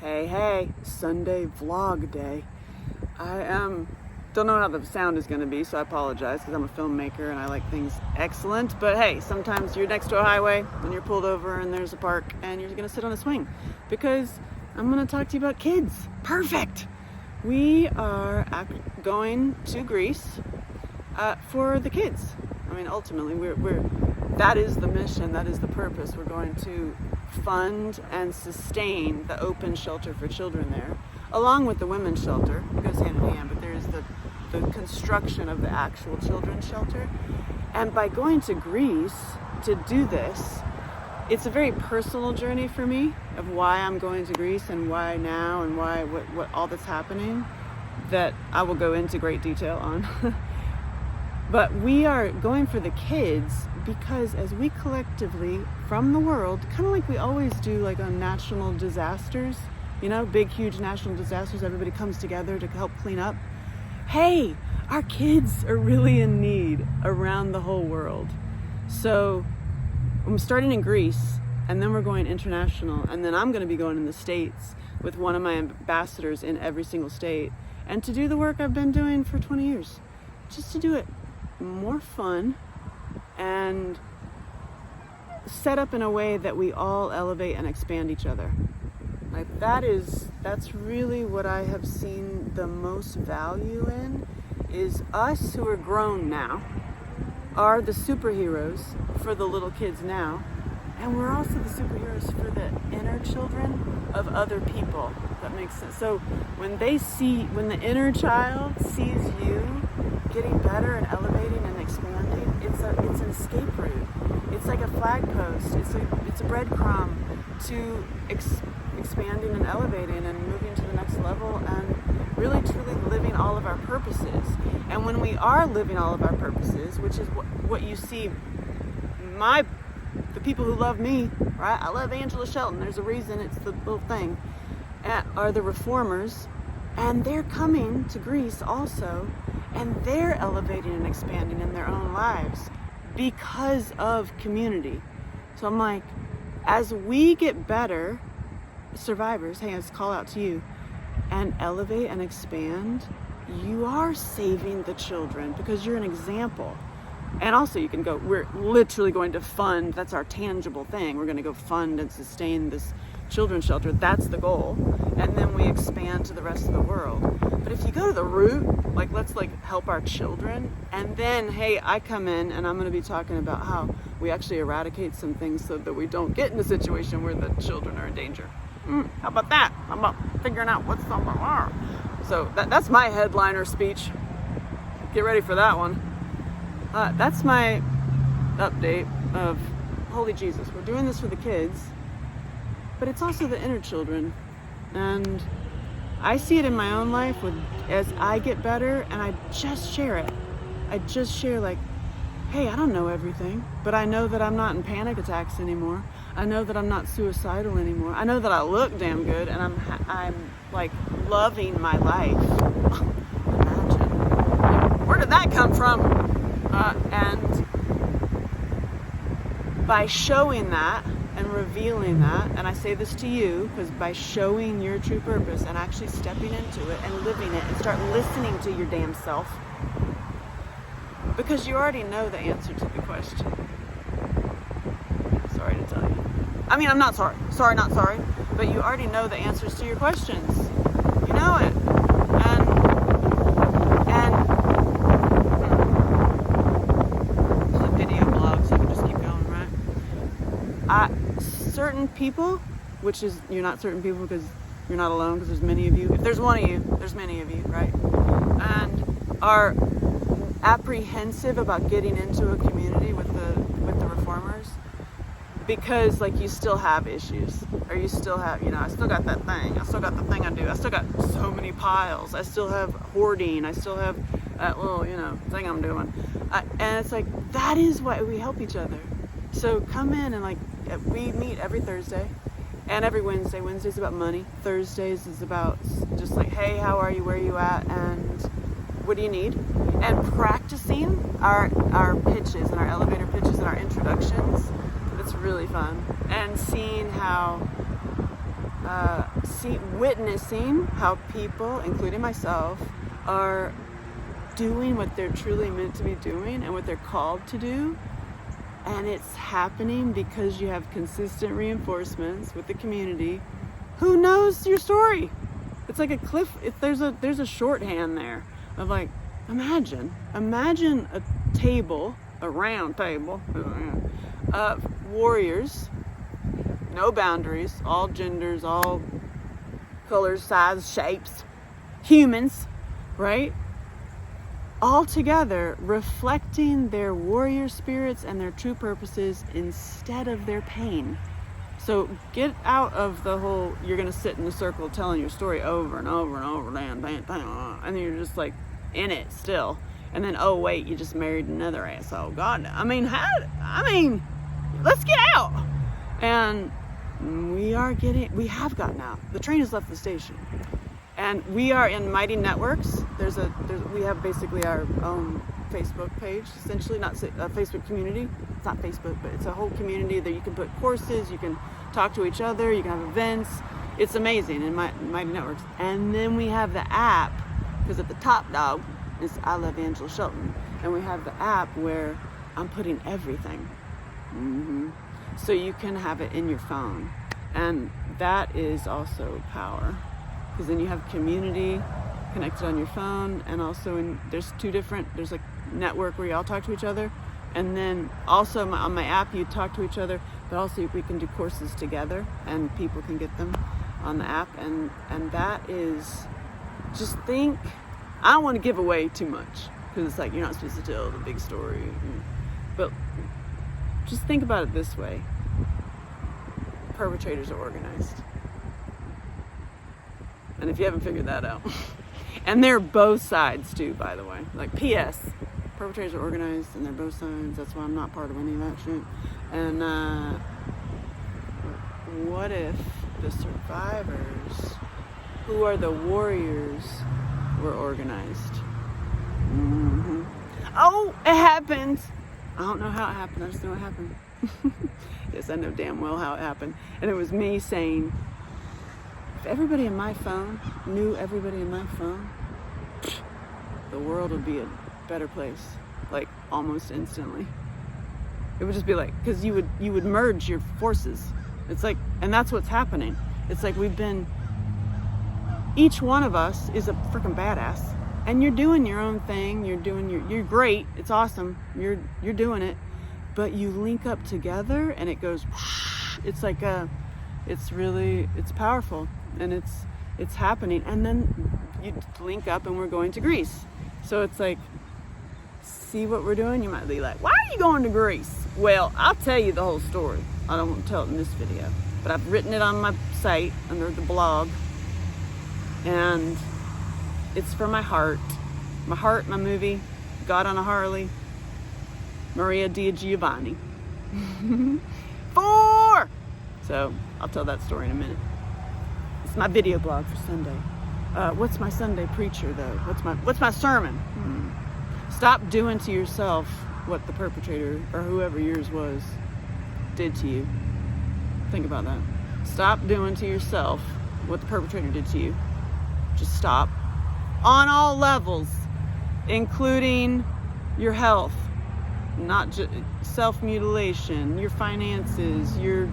Hey, Sunday vlog day. Don't know how the sound is going to be, so I apologize because I'm a filmmaker and I like things excellent. But hey, sometimes you're next to a highway and you're pulled over and there's a park and you're going to sit on a swing because I'm going to talk to you about kids. Perfect! We are going to Greece for the kids. I mean, ultimately, that is the mission, that is the purpose. We're going to fund and sustain the open shelter for children there, along with the women's shelter. It goes hand in hand, but there is the construction of the actual children's shelter. And by going to Greece to do this, it's a very personal journey for me of why I'm going to Greece and why now and why what all that's happening that I will go into great detail on. But we are going for the kids because as we collectively from the world, kind of like we always do like on national disasters, you know, big, huge national disasters, everybody comes together to help clean up. Hey, our kids are really in need around the whole world. So I'm starting in Greece and then we're going international, and then I'm going to be going in the States with one of my ambassadors in every single state and to do the work I've been doing for 20 years, just to do it more fun and set up in a way that we all elevate and expand each other. Like that's really what I have seen the most value in, is us who are grown now are the superheroes for the little kids now, and we're also the superheroes for the inner children of other people. That makes sense. So when the inner child sees you getting better and elevating and expanding, it's an escape route. It's like a flag post. It's a breadcrumb to expanding and elevating and moving to the next level and really truly living all of our purposes. And when we are living all of our purposes, which is what you see, the people who love me, right? I love Angela Shelton. There's a reason, it's the little thing. Are the reformers, and they're coming to Greece also, and they're elevating and expanding in their own lives because of community. So I'm like, as we get better, survivors, hey, I just call out to you, and elevate and expand, you are saving the children because you're an example. And also you can go, we're literally going to fund, that's our tangible thing. We're going to go fund and sustain this children's shelter. That's the goal. And then we expand to the rest of the world. But if you go to the root, like let's help our children, and then, hey, I come in and I'm going to be talking about how we actually eradicate some things so that we don't get in a situation where the children are in danger. How about that? How about figuring out what's on the bar? So that's my headliner speech. Get ready for that one. That's my update of, holy Jesus, we're doing this for the kids, but it's also the inner children. And I see it in my own life as I get better and I just share it. I just share like, hey, I don't know everything, but I know that I'm not in panic attacks anymore. I know that I'm not suicidal anymore. I know that I look damn good and I'm like loving my life. Imagine. Where did that come from? And by showing that and revealing that, and I say this to you because by showing your true purpose and actually stepping into it and living it and start listening to your damn self, because you already know the answer to the question. Sorry to tell you. I mean, I'm not sorry. Sorry, not sorry. But you already know the answers to your questions. You know it. And it's a video blog, so I can just keep going, right? Certain people, which is, you're not certain people because you're not alone, because there's many of you. If there's one of you, there's many of you, right? And are apprehensive about getting into a community with the reformers because like you still have issues, or you still have, I still got that thing, I still got the thing I do, I still got so many piles, I still have hoarding, I still have that little thing I'm doing, and it's like that is why we help each other. So come in and we meet every Thursday and every Wednesday. Wednesday's about money, Thursdays is about just like, hey, how are you, where are you at, and what do you need? And practicing our pitches and our elevator pitches and our introductions. It's really fun. And seeing how witnessing how people, including myself, are doing what they're truly meant to be doing and what they're called to do. And it's happening because you have consistent reinforcements with the community who knows your story. It's like a cliff. There's a shorthand there of like, imagine a table, a round table of warriors, no boundaries, all genders, all colors, sizes, shapes, humans, right? All together reflecting their warrior spirits and their true purposes instead of their pain. So get out of the whole, you're going to sit in a circle telling your story over and over and over, and then you're just like in it still. And then, oh wait, you just married another asshole. God, let's get out. And we have gotten out. The train has left the station. And we are in Mighty Networks. We have basically our own Facebook page, essentially, not a Facebook community. It's not Facebook, but it's a whole community that you can put courses, you can talk to each other, you can have events. It's amazing in Mighty Networks. And then we have the app, because at the top dog is I Love Angela Shelton. And we have the app where I'm putting everything. So you can have it in your phone. And that is also power. Because then you have community connected on your phone, and also there's a network where you all talk to each other, and then also on my app you talk to each other, but also we can do courses together and people can get them on the app, and that is, just think, I don't want to give away too much because it's like you're not supposed to tell the big story, but just think about it this way: perpetrators are organized. And if you haven't figured that out, and they're both sides too, by the way. Like, P.S. Perpetrators are organized and they're both sides. That's why I'm not part of any of that shit. And what if the survivors, who are the warriors, were organized? Oh, it happened. I don't know how it happened. I just know it happened. Yes, I know damn well how it happened. And it was me saying, if everybody in my phone knew everybody in my phone, the world would be a better place, like almost instantly. It would just be like, because you would merge your forces. It's like, and that's what's happening. It's like each one of us is a freaking badass, and you're doing your own thing. You're great. It's awesome. You're doing it, but you link up together, and it goes. It's like it's powerful. And it's happening, and then you link up and we're going to Greece. So it's like, see what we're doing? You might be like, why are you going to Greece? Well, I'll tell you the whole story. I don't want to tell it in this video, but I've written it on my site under the blog, and it's for my heart, my movie, God on a Harley, Maria Di Giovanni. 4. So I'll tell that story in a minute. It's my video blog for Sunday. What's my Sunday preacher though? What's my sermon? Stop doing to yourself what the perpetrator or whoever yours was did to you. Think about that. Stop doing to yourself what the perpetrator did to you. Just stop. On all levels, including your health, not just self-mutilation, your finances, your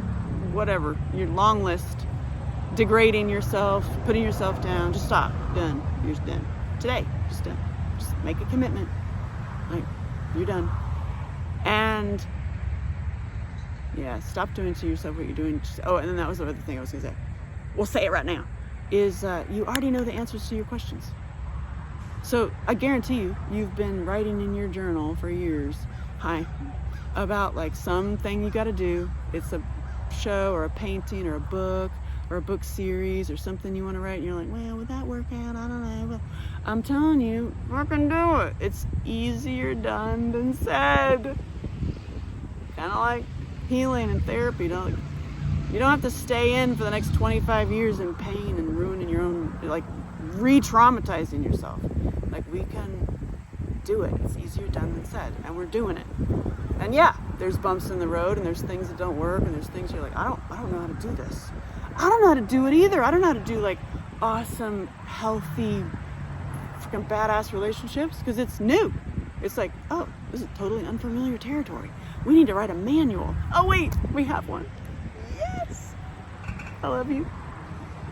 whatever, your long list. Degrading yourself, putting yourself down. Just stop. Done. You're just done. Today, just done. Just make a commitment. Like, you're done. And yeah, stop doing to yourself what you're doing. And then that was the other thing I was gonna say. We'll say it right now. Is you already know the answers to your questions. So I guarantee you've been writing in your journal for years. About like something you got to do. It's a show or a painting or a book or a book series or something you want to write, and you're like, well, would that work out? I don't know. But I'm telling you, fucking do it. It's easier done than said. Kind of like healing and therapy. You don't have to stay in for the next 25 years in pain and ruining your own, like re-traumatizing yourself. Like, we can do it. It's easier done than said, and we're doing it. And yeah, there's bumps in the road, and there's things that don't work, and there's things you're like, I don't know how to do this. I don't know how to do it either. I don't know how to do like awesome, healthy, freaking badass relationships because it's new. It's like, oh, this is totally unfamiliar territory. We need to write a manual. Oh wait, we have one. Yes. I love you.